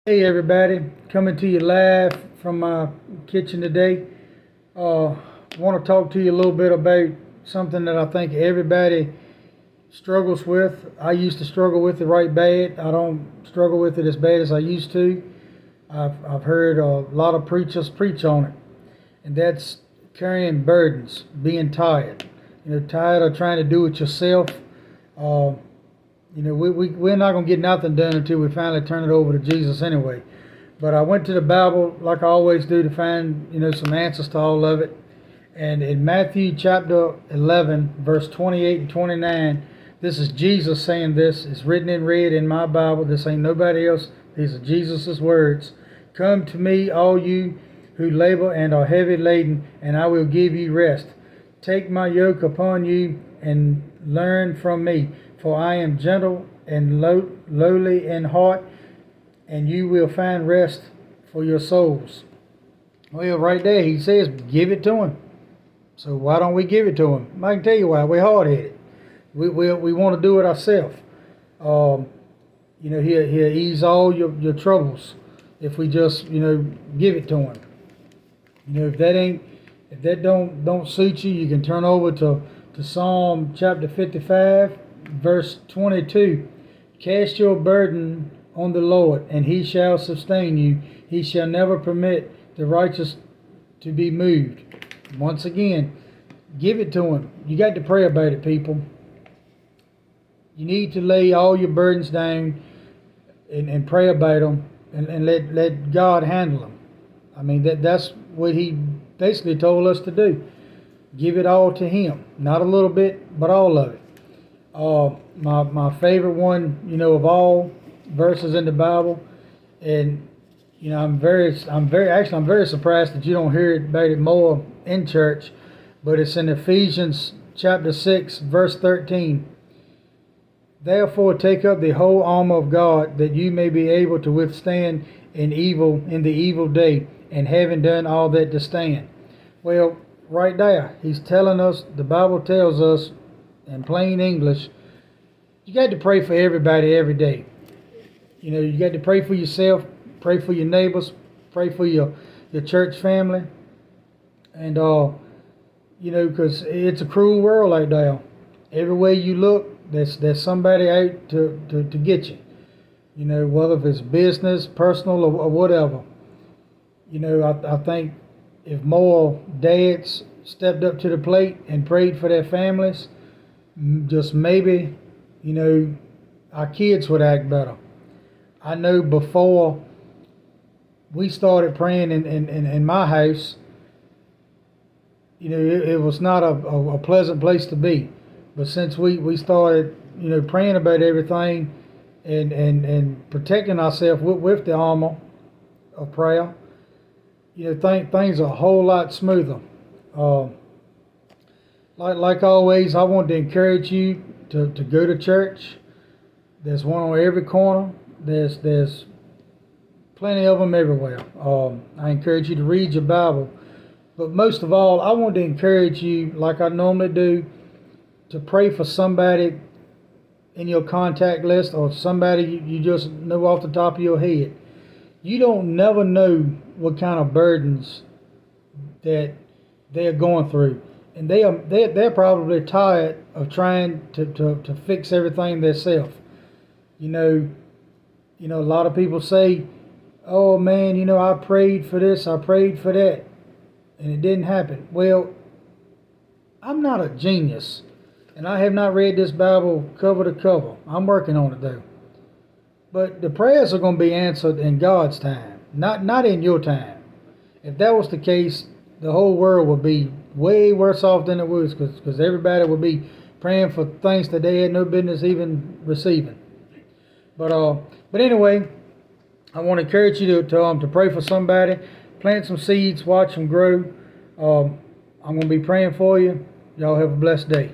Hey everybody, coming to you live from my kitchen today. Want to talk to you a little bit about something that I think everybody struggles with. I used to struggle with it right bad. I don't struggle with it as bad as I used to. I've heard a lot of preachers preach on it, and that's carrying burdens, being tired. Tired of trying to do it yourself. Uh, we're not going to get nothing done until we finally turn it over to Jesus anyway. But I went to the Bible like I always do to find, some answers to all of it. And in Matthew chapter 11, verse 28 and 29, this is Jesus saying this. It's written in red in my Bible. This ain't nobody else. These are Jesus' words. Come to me, all you who labor and are heavy laden, and I will give you rest. Take my yoke upon you and learn from me, for I am gentle and lowly in heart, and you will find rest for your souls. Well, right there, he says, give it to him. So why don't we give it to him? I can tell you why. We're hard-headed. We want to do it ourselves. He'll ease all your troubles if we just, give it to him. If that don't suit you, you can turn over to Psalm chapter 55, verse 22. Cast your burden on the Lord, and he shall sustain you. He shall never permit the righteous to be moved. Once again, give it to him. You got to pray about it, people. You need to lay all your burdens down and pray about them and let God handle them. I mean, that's what he basically told us to do. Give it all to him. Not a little bit, but all of it. My favorite one, of all verses in the Bible, and I'm very surprised that you don't hear about it more in church, but it's in Ephesians chapter 6, verse 13. Therefore take up the whole armor of God, that you may be able to withstand in the evil day, and having done all that to stand. Well, right there, he's telling us, the Bible tells us in plain English, you got to pray for everybody every day. You got to pray for yourself, pray for your neighbors, pray for your church family, and because it's a cruel world out there. Every way you look, there's somebody out to get you. Whether if it's business, personal, or whatever. I think if more dads stepped up to the plate and prayed for their families, just maybe, our kids would act better. I know before we started praying in my house, it was not a pleasant place to be. But since we started, praying about everything and protecting ourselves with the armor of prayer, things are a whole lot smoother. Like always, I want to encourage you to go to church. There's one on every corner. There's plenty of them everywhere. I encourage you to read your Bible. But most of all, I want to encourage you, like I normally do, to pray for somebody in your contact list or somebody you just know off the top of your head. You don't never know what kind of burdens that they're going through. And they're probably tired of trying to fix everything themselves. A lot of people say, oh man, I prayed for this, I prayed for that, and it didn't happen. Well, I'm not a genius, and I have not read this Bible cover to cover. I'm working on it though. But the prayers are going to be answered in God's time, not in your time. If that was the case, the whole world would be way worse off than it was, because everybody would be praying for things that they had no business even receiving. But anyway, I want to encourage you to pray for somebody, plant some seeds, watch them grow. I'm going to be praying for you. Y'all have a blessed day.